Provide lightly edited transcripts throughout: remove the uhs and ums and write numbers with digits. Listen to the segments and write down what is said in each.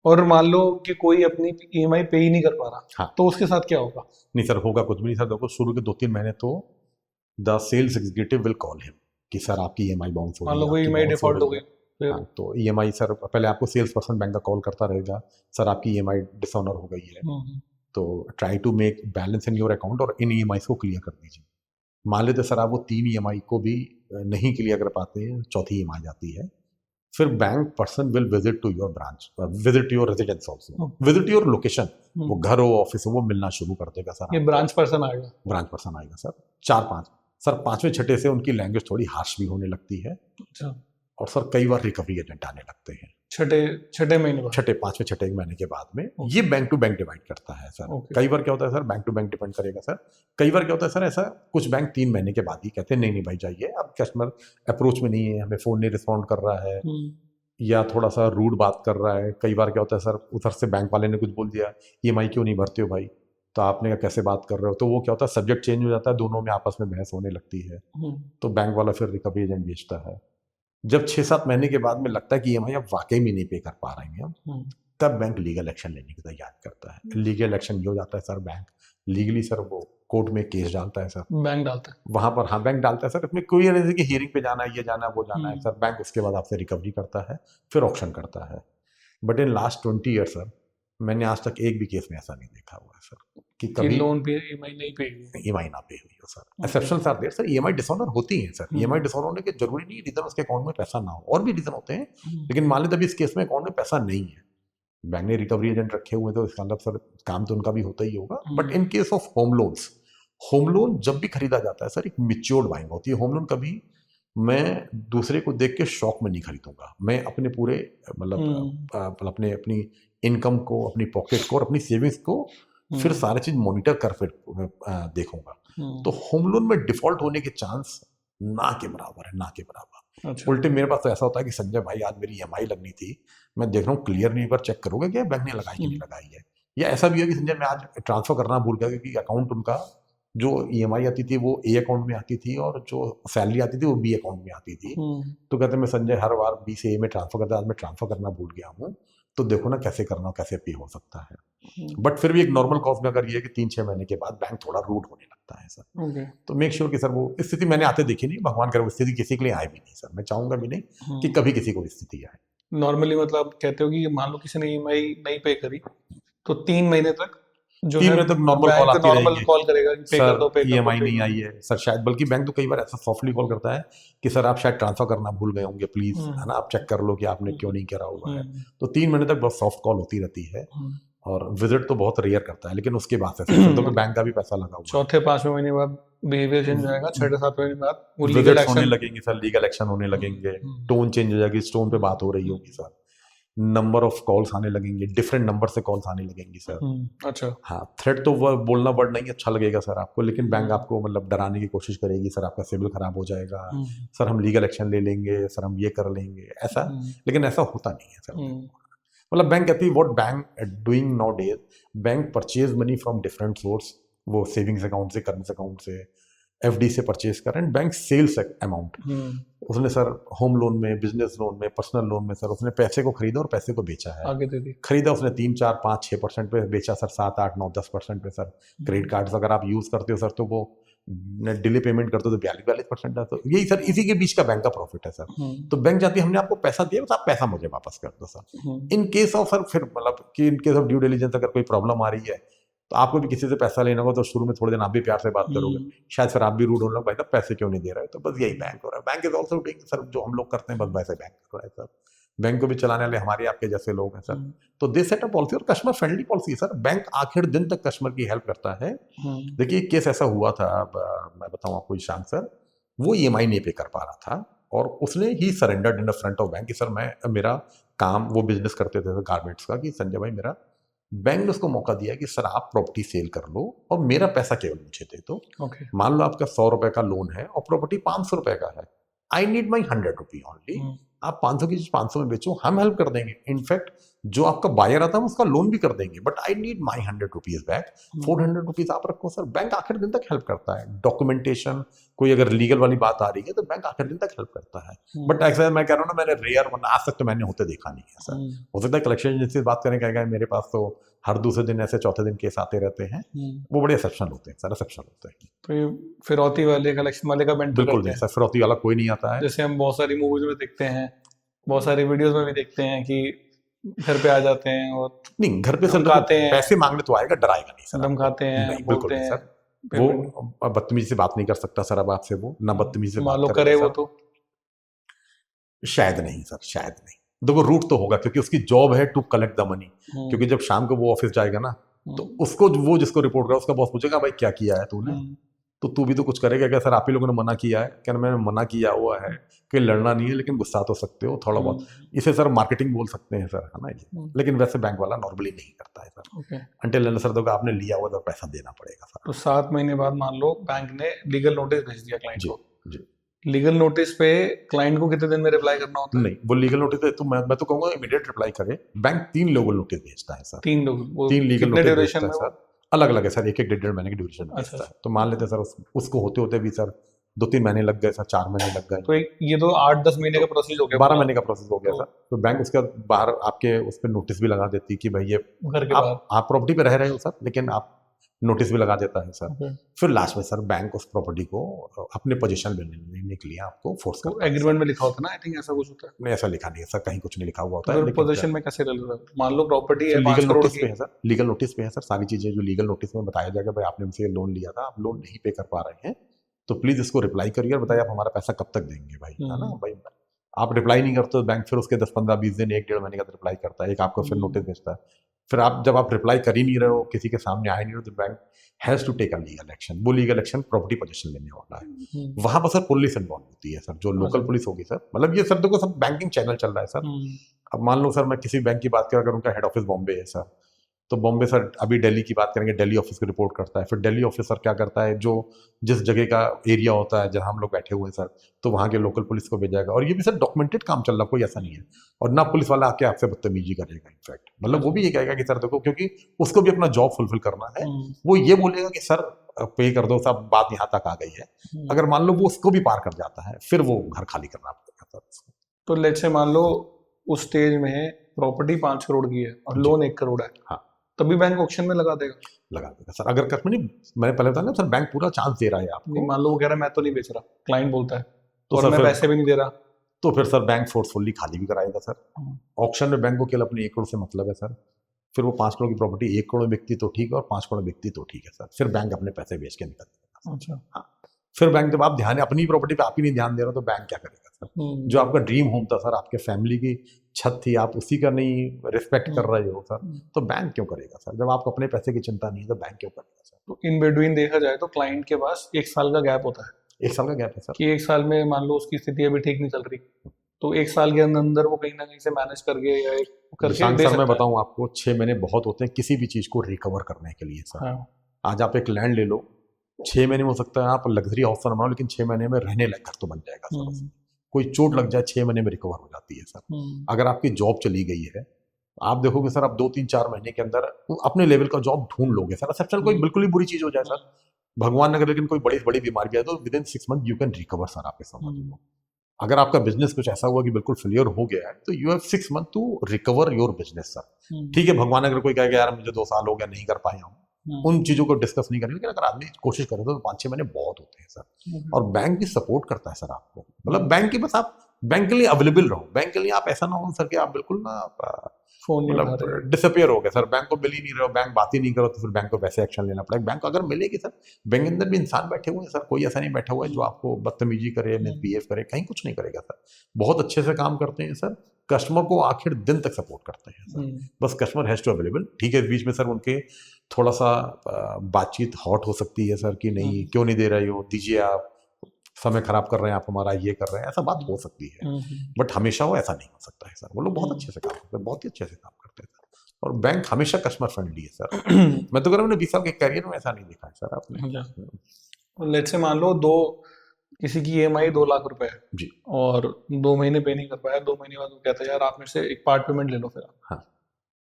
और मान लो कि कोई अपनी ईएमआई पे ही नहीं कर पा रहा, हाँ। तो उसके साथ क्या होगा? नहीं सर, होगा कुछ भी नहीं सर। देखो, शुरू के 2-3 महीने तो the sales executive will call him कि सर आपकी ईएमआई बाउंस हो मान रही लो है, कोई आपकी ईएमआई बाउंस हो डिफॉल्ट हो रही गई, है। फिर? हाँ, तो ईएमआई सर पहले आपको सेल्स पर्सन बैंक का कॉल करता रहेगा, सर आपकी ईएमआई डिसऑनर हो गई है, हम्म, तो try to make balance in your account और इन ईएमआई को क्लियर कर दीजिए। मान लेते सर आप वो 3 ईएमआई को भी नहीं क्लियर कर पाते हैं, चौथी ईएमआई आती है, फिर bank person will visit to your branch, visit to your residence also, visit your location. वो घर हो, ऑफिस हो, वो मिलना शुरू कर देगा सर ये आपको। ब्रांच पर्सन आएगा? ब्रांच पर्सन आएगा सर, 4-5। सर 5वें छठे से उनकी लैंग्वेज थोड़ी हार्श भी होने लगती है, अच्छा, और सर कई बार रिकवरी एजेंट आने लगते हैं छठे छठे महीने बाद? छठे 5वें छठे महीने के बाद में। ओके। ये बैंक टू बैंक डिवाइड करता है सर। ओके। कई बार क्या होता है sir, bank to bank depend करेगा सर। कई बार क्या होता है सर, ऐसा कुछ बैंक 3 महीने के बाद ही कहते हैं नहीं नहीं भाई जाइए, अब कस्टमर अप्रोच में नहीं है, हमें फ़ोन नहीं रिस्पॉन्ड कर रहा है, या थोड़ा सा रूड बात कर रहा है। कई बार क्या होता है सर, उधर से बैंक वाले ने कुछ बोल दिया, ईएमआई क्यों नहीं भरते हो भाई, तो आपने कहा कैसे बात कर रहे हो, तो वो क्या होता है सब्जेक्ट चेंज हो जाता है, दोनों में आपस में बहस होने लगती है, तो बैंक वाला फिर रिकवरी एजेंट भेजता है। जब 6-7 महीने के बाद में लगता है कि ईएमआई अब वाकई में नहीं पे कर पा रहे हैं हम, तब बैंक लीगल एक्शन लेने की तैयार करता है। लीगल एक्शन ये हो जाता है सर, बैंक लीगली सर वो कोर्ट में केस डालता है सर। बैंक डालता है? वहां पर हाँ बैंक डालता है सर। इसमें कोई नहीं कि हियरिंग पे जाना है, ये जाना है, वो जाना है सर। बैंक उसके बाद आपसे रिकवरी करता है, फिर ऑक्शन करता है। But in last 20 year sir, मैंने आज तक एक भी केस में ऐसा नहीं देखा हुआ है सर कि कि कभी लोन पे ईएमआई नहीं पे हुई? ईएमआई ना पे हुई हो sir. Exceptions are there sir, EMI dishonour होती है सर। ईएमआई डिसऑनर होने के जरूरी नहीं रीजन उसके अकाउंट में पैसा ना हो, और भी रीजन होते हैं, लेकिन मान लेते अभी इस केस में अकाउंट में पैसा नहीं है, बैंक ने रिकवरी एजेंट रखे हुए, तो इसका मतलब सर काम तो उनका भी होता ही होगा। But in case of home loans, home loan जब भी खरीदा जाता है सर, एक मिच्योर्ड बाइंग होती है। होम लोन कभी मैं दूसरे को देख के शौक में नहीं खरीदूंगा, मैं अपने पूरे मतलब अपने अपनी इनकम को, अपनी पॉकेट को और अपनी सेविंग्स को फिर सारे चीज मॉनिटर कर फिर देखूंगा। तो होम लोन में डिफॉल्ट होने के चांस ना के बराबर है, ना के बराबर। अच्छा। उल्टे मेरे पास तो ऐसा होता है कि संजय भाई आज मेरी ईएमआई लगनी थी, मैं देख रहा हूँ क्लियर नहीं, पर चेक करोगे क्या बैंक ने लगाई कि नहीं लगाई है। या ऐसा भी है कि संजय मैं आज ट्रांसफर करना भूल गया, क्योंकि अकाउंट उनका जो ईएमआई आती थी वो ए अकाउंट में आती थी, और जो सैलरी आती थी वो बी अकाउंट में आती थी। तो कहते मैं संजय हर बार बी से ए में ट्रांसफर करता, आज मैं ट्रांसफर करना भूल गया हूँ, तो देखो ना कैसे करना, कैसे पे हो सकता है। बट फिर भी एक नॉर्मल कॉस्ट में अगर ये है कि 3-6 महीने के बाद बैंक थोड़ा रूड होने लगता है सर, तो मेक श्योर कि सर वो स्थिति मैंने आते देखी नहीं, भगवान करे वो स्थिति किसी के लिए आए भी नहीं सर। मैं चाहूंगा भी नहीं कि कभी किसी को स्थिति आए। नॉर्मली मतलब कहते हो कि मान लो किसी ने ईएमआई नहीं पे करी, तो 3 महीने तक जो 3 है महीने तक नॉर्मल कॉल बैंक आती नॉर्मल रहेंगी, कॉल करेगा कि पे कर सर दो, पे कर दो, ईएमआई पे नहीं कर आई है सर शायद। बल्कि बैंक तो कई बार ऐसा सॉफ्टली कॉल करता है कि सर आप शायद ट्रांसफर करना भूल गए होंगे, प्लीज है ना आप चेक कर लो कि आपने क्यों नहीं करा हुआ है। तो 3 महीने तक बहुत सॉफ्ट कॉल होती रहती है, और विजिट तो बहुत रेयर करता है, लेकिन उसके बाद से तो बैंक का भी पैसा लगा हुआ है। चौथे 5वें महीने बाद बिहेवियर चेंज हो जाएगा, छठे 7वें महीने बाद वो लीगल विजिट्स होने एक्शन। लगेंगे सर, लीगल एक्शन होने लगेंगे, टोन चेंज हो जाएगी, इस टोन पे बात हो रही होगी सर, नंबर ऑफ कॉल्स आने लगेंगे, डिफरेंट नंबर से कॉल्स आने लगेंगी सर। अच्छा। हाँ, थ्रेट तो वो बोलना वर्ड नहीं अच्छा लगेगा सर आपको, लेकिन बैंक आपको मतलब डराने की कोशिश करेगी, सर आपका सिविल खराब हो जाएगा, सर हम लीगल एक्शन ले लेंगे, सर हम ये कर लेंगे, ऐसा। लेकिन ऐसा होता नहीं है सर। मतलब बैंक कहती है what bank doing now days, bank purchase money from different source, वो सेविंग्स अकाउंट से, करंट अकाउंट से, एफडी से परचेज कर रहे हैं। बैंक सेल्स अमाउंट, उसने सर होम लोन में, बिजनेस लोन में, पर्सनल लोन में सर उसने पैसे को खरीदा और पैसे को बेचा है। आगे दे दी। खरीदा उसने 3-4-5-6% पे, बेचा सर 7-8-9-10% पे सर। क्रेडिट कार्ड अगर आप यूज करते हो सर, तो वो डिले पेमेंट करते हो तो 42% है। तो यही सर इसी के बीच का बैंक का प्रॉफिट है सर। तो बैंक जाती है हमने आपको पैसा दिया, बस आप पैसा मुझे वापस कर दो sir. In case of sir फिर मतलब कि in case of due diligence अगर कोई प्रॉब्लम आ रही है, तो आपको भी किसी से पैसा लेना होगा, तो शुरू में थोड़े दिन आप भी प्यार से बात करोगे, शायद फिर आप भी रूड होने लगे, भाई साहब पैसे क्यों नहीं दे रहे। तो बस यही बैंक हो रहा है। Bank is also doing sir जो हम लोग करते हैं, बस वैसे बैंक कर रहा है सर। बैंक को भी चलाने वाले हमारे आपके जैसे लोग हैं सर। तो दे सेट अ पॉलिसी, और कस्टमर फ्रेंडली पॉलिसी है सर। बैंक आखिर दिन तक कस्टमर की हेल्प करता है। देखिए एक केस ऐसा हुआ था, मैं बताऊं आपको ईशान सर, वो ईएमआई नहीं पे कर पा रहा था, और उसने ही surrendered in front of bank कि सर मैं, मेरा काम, वो बिजनेस करते थे गारमेंट्स का, कि संजय भाई मेरा, बैंक ने उसको मौका दिया कि सर आप प्रॉपर्टी सेल कर लो और मेरा पैसा केवल मुझे दे दो। मान लो आपका 100 रुपए का लोन है और प्रॉपर्टी 500 रुपए का है, I need my 100 rupee only. आप 500 की चीज 500 में बेचो, हम हेल्प कर देंगे। इनफैक्ट जो आपका बायर आता है उसका लोन भी कर देंगे, but I need my 100 rupees back, 400 rupees आप रखो सर। बैंक आखिर दिन तक हेल्प करता है, डॉक्यूमेंटेशन, कोई अगर लीगल वाली बात आ रही है तो बैंक आखिर दिन तक हेल्प करता है। बट ऐसा मैं कह रहा हूँ ना, मैंने रेयर वरना आज तक तो मैंने होते देखा नहीं है सर। हो सकता है कलेक्शन एजेंसी से बात करें, कहेगा मेरे पास तो हर दूसरे दिन ऐसे चौथे दिन केस आते रहते हैं, वो बड़े एक्सेप्शनल होते हैं सर, एक्सेप्शनल होते हैं। तो ये फिरौती वाले कलेक्शन वाले का बेंटर बिल्कुल करते नहीं हैं, सर, फिरौती वाला कोई नहीं आता है। जैसे हम बहुत सारी मूवीज में देखते हैं, बहुत सारी वीडियोस में भी देखते हैं कि घर पे आ जाते हैं और नहीं, घर पे सर धमकाते हैं, पैसे मांगने तो आएगा, डराएगा नहीं सर। धमकाते हैं, नहीं, बिल्कुल बोलते नहीं हैं सर। पेमेंट, वो बदतमीजी से बात नहीं कर सकता सर अब आपसे, वो ना बदतमीजी से मान बात लो करेगा करे वो सर। तो। शायद नहीं सर, शायद नहीं। देखो रूट तो होगा, क्योंकि उसकी जॉब है टू कलेक्ट द मनी। क्योंकि जब शाम को वो ऑफिस जाएगा ना, तो उसको वो जिसको रिपोर्ट करा उसका बॉस पूछेगा भाई क्या किया है तूने, तो तू भी तो कुछ करेगा क्या? सर आप ही लोगों ने मना किया है। क्या मैंने मना किया हुआ है कि लड़ना नहीं है, लेकिन गुस्सा तो सकते हो थोड़ा बहुत। इसे सर मार्केटिंग बोल सकते हैं सर, है ना ये। लेकिन वैसे बैंक वाला नॉर्मली नहीं करता है सर। अंटिल सर तो आपने लिया हुआ तो पैसा देना पड़ेगा सर। तो 7 महीने बाद मान लो बैंक ने लीगल नोटिस भेज दिया क्लाइंट जी को, जी। लीगल नोटिस पे क्लाइंट को कितने दिन में रिप्लाई करना होता है? नहीं, वो लीगल नोटिस है तो मैं तो कहूंगा इमीडिएट रिप्लाई करे। बैंक 3 लीगल नोटिस भेजता है सर। 3 लोग, वो 3 लीगल कितने नोटिस ड्यूरेशन भेजता में है वो? सर। अलग अलग है सर, एक एक 1.5 महीने की ड्यूरेशन में अच्छा भेजता है। तो मान लेते हैं सर उसको होते होते भी सर 2-3 महीने लग गए सर, 4 महीने लग तो गए, एक ये तो 8-10 महीने का प्रोसेस हो गया 12 पूरा, महीने का प्रोसेस हो गया तो सर। तो बैंक उसके बाद बाहर आपके उस पर नोटिस भी लगा देती है कि भाई ये घर के बाहर। आप प्रॉपर्टी पे रह रहे हो सर, लेकिन आप नोटिस भी लगा देता है सर। ओके। फिर लास्ट में सर बैंक उस प्रॉपर्टी को अपने पोजीशन में लेने के लिए आपको फोर्स तो करता है सर। एग्रीमेंट में लिखा होता है ना, आई थिंक ऐसा कुछ होता है। नहीं, ऐसा लिखा नहीं है सर, कहीं कुछ नहीं लिखा हुआ तो होता है। फिर लेकिन पोजीशन में कैसे रह रहा है? मान लो प्रॉपर्टी फिर है 5 लीगल करोड़ नोटिस पे की, है सर, लीगल नोटिस पे है सर सारी चीजें जो लीगल नोटिस में बताया जाएगा, भाई आपने हमसे लोन लिया था, आप लोन नहीं पे कर पा रहे हैं, तो प्लीज इसको रिप्लाई करिए और बताइए आप हमारा पैसा कब तक देंगे भाई, है ना भाई। आप रिप्लाई नहीं करते तो बैंक फिर उसके 10-15-20 दिन 1-1.5 महीने का रिप्लाई करता है, एक आपको फिर नोटिस भेजता है। फिर आप जब आप रिप्लाई कर ही नहीं रहे हो, किसी के सामने आए नहीं रहे हो, तो bank has to take a legal action. वो लीगल एक्शन प्रॉपर्टी पोजीशन लेने वाला है। वहां पर सर पुलिस इन्वॉल्व होती है सर, जो लोकल पुलिस होगी सर। मतलब ये सब देखो सब बैंकिंग चैनल चल रहा है सर। अब मान लो सर मैं किसी बैंक की बात करें, अगर उनका हेड ऑफिस बॉम्बे है सर, तो बॉम्बे सर अभी दिल्ली की बात करेंगे, दिल्ली ऑफिस को रिपोर्ट करता है। फिर दिल्ली ऑफिस सर क्या करता है, जो जिस जगह का एरिया होता है जहां हम लोग बैठे हुए हैं सर, तो वहां के लोकल पुलिस को भेजाएगा। और ये भी सर डॉक्यूमेंटेड काम चल रहा, कोई ऐसा नहीं है। और ना पुलिस वाला आके आपसे बदतमीजी करेगा, इनफैक्ट मतलब वो भी ये कहेगा कि सर देखो, क्योंकि उसको भी अपना जॉब फुलफिल करना है, वो ये बोलेगा कि सर पे कर दो, सब बात यहाँ तक आ गई है। अगर मान लो वो उसको भी पार कर जाता है, फिर वो घर खाली करना पड़ेगा सर उसको। तो लेट्स से मान लो उस स्टेज में प्रॉपर्टी 5 करोड़ की है और लोन 1 करोड़ है, हाँ, तभी बैंक ऑक्शन में लगा देगा? लगा देगा सर। अगर मैंने पहले बताया ना सर, बैंक पूरा चांस दे रहा है आपको। नहीं, मान लो वो कह रहा है मैं तो नहीं बेच रहा, क्लाइंट बोलता है, तो और सर मैं फिर पैसे भी नहीं दे रहा, तो फिर सर बैंक फोर्सफुली खाली भी कराएगा सर। ऑक्शन में बैंक को केवल अपने 1 करोड़ से मतलब है सर। फिर वो 5 करोड़ की प्रॉपर्टी 1 करोड़ बिकती तो ठीक है, और 5 करोड़ बिकती तो ठीक है सर। फिर बैंक अपने पैसे बेच के निकल जाएगा। अच्छा। हाँ, फिर बैंक जब आप ध्यान अपनी प्रॉपर्टी पे आप ही नहीं ध्यान दे रहे हो, तो बैंक क्या करेगा सर? जो आपका ड्रीम होम था सर, आपके फैमिली की छत थी, आप उसी का नहीं रिस्पेक्ट कर रहे हो सर, तो बैंक क्यों करेगा सर? जब आपको अपने पैसे की चिंता नहीं है तो बैंक क्यों करेगा सर? तो इन बिटवीन देखा जाए तो क्लाइंट के पास 1 साल का गैप होता है 1 साल का गैप है सर। कि 1 साल में मान लो उसकी स्थिति अभी ठीक नहीं चल रही, तो 1 साल के अंदर अंदर वो कहीं ना कहीं से मैनेज करके या एक करके निशांत दे सर सकता मैं है। बताऊं आपको, 6 महीने बहुत होते हैं किसी भी चीज को रिकवर करने के लिए सर। हाँ। आज आप एक लैंड ले लो, 6 महीने में हो सकता है आप लग्जरी हाउस ना बनाओ, लेकिन 6 महीने में रहने लायक घर तो बन जाएगा सर उसमें। कोई चोट लग जाए 6 महीने में रिकवर हो जाती है सर। अगर आपकी जॉब चली गई है, आप देखोगे सर, आप 2-3-4 महीने के अंदर अपने लेवल का जॉब ढूंढ लोगे सर। एक्सेप्शन कोई बिल्कुल ही बुरी चीज हो जाए सर, भगवान ने अगर लेकिन कोई बड़ी बड़ी बीमारी आए, तो with in 6 month you can recover sir. आप समझ लो, अगर आपका बिजनेस कुछ ऐसा हुआ कि बिल्कुल फेलियर हो गया है, तो you have 6 month to recover your business sir. ठीक है, भगवान अगर कोई कहेगा यार मुझे 2 साल हो गया नहीं कर पाया हूँ, उन चीजों को डिस्कस नहीं करेंगे, लेकिन अगर आदमी कोशिश करे तो 5-6 महीने बहुत होते हैं सर। और बैंक भी सपोर्ट करता है सर आपको, मतलब बैंक की बस आप बैंक के लिए अवेलेबल रहो। बैंक के लिए आप ऐसा ना हो सर कि आप बिल्कुल ना फोन नहीं उठा मतलब रहे, डिसअपियर हो गए सर, बैंक को मिल ही नहीं रहे हो, बैंक बात ही नहीं करो, तो फिर बैंक को वैसे एक्शन लेना पड़ेगा। बैंक को अगर मिलेगी सर, बैंक के अंदर भी इंसान बैठे हुए हैं सर, कोई ऐसा नहीं बैठा हुआ है जो आपको बदतमीजी करे, मिसबिहेव करे, कहीं कुछ नहीं करेगा सर। बहुत अच्छे से काम करते हैं सर, कस्टमर को आखिर दिन तक सपोर्ट करते हैं सर। बस कस्टमर हैज टू अवेलेबल। ठीक है, बीच में सर उनके थोड़ा सा बातचीत हॉट हो सकती है सर, कि नहीं क्यों नहीं दे रहे हो, दीजिए, आप समय खराब कर रहे हैं, आप हमारा ये कर रहे हैं, ऐसा बात हो सकती है। बट हमेशा वो ऐसा नहीं हो सकता है सर। वो लोग बहुत अच्छे से काम करते हैं, बहुत ही अच्छे से काम करते हैं सर। और बैंक हमेशा कस्टमर फ्रेंडली है सर। मैं तो कह रहा हूँ 20 साल के कैरियर में ऐसा नहीं देखा है सर आपने। लेट्स से मान लो किसी की EMI 2 लाख रुपए है जी, और 2 महीने पे नहीं कर पाया, 2 महीने बाद वो कहता है यार आप मेरे से एक पार्ट पेमेंट ले लो फिर आप। हाँ,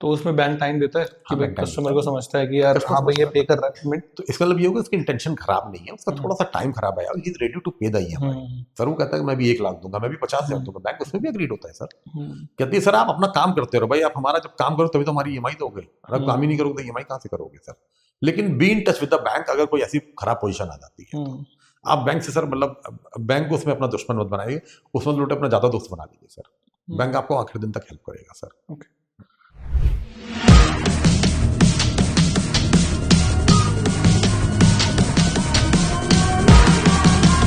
तो उसमें बैंक टाइम देता है कि हाँ, भाई बैंक टाइम कस्टमर देता को समझता है कि यार Customer हाँ भाई ये समझता पे है। कर रहा है पेमेंट। तो इसका मतलब ये होगा उसकी इंटेंशन खराब नहीं है, उसका हम्म, थोड़ा सा टाइम खराब है यार, ही इज रेडी टू पे द ईएमआई। सर वो कहता है कि मैं भी 1 लाख दूंगा, मैं भी 50,000 दूंगा, बैंक उसमें भी एग्रीड होता है सर। कहती है सर आप अपना काम करते रहो भाई, आप हमारा जब काम करो तभी तो हमारी ईएमआई दोगे, अगर आप काम ही नहीं करोगे तो ईएमआई कहाँ से करोगे सर। लेकिन be in touch with the bank, अगर कोई ऐसी खराब पोजीशन आ जाती है तो आप बैंक से सर मतलब बैंक को उसमें अपना दुश्मन मत बनाइए, उसमें उल्टे अपना ज्यादा दोस्त बना लीजिए सर। बैंक आपको आखिर दिन तक हेल्प करेगा सर। ओके।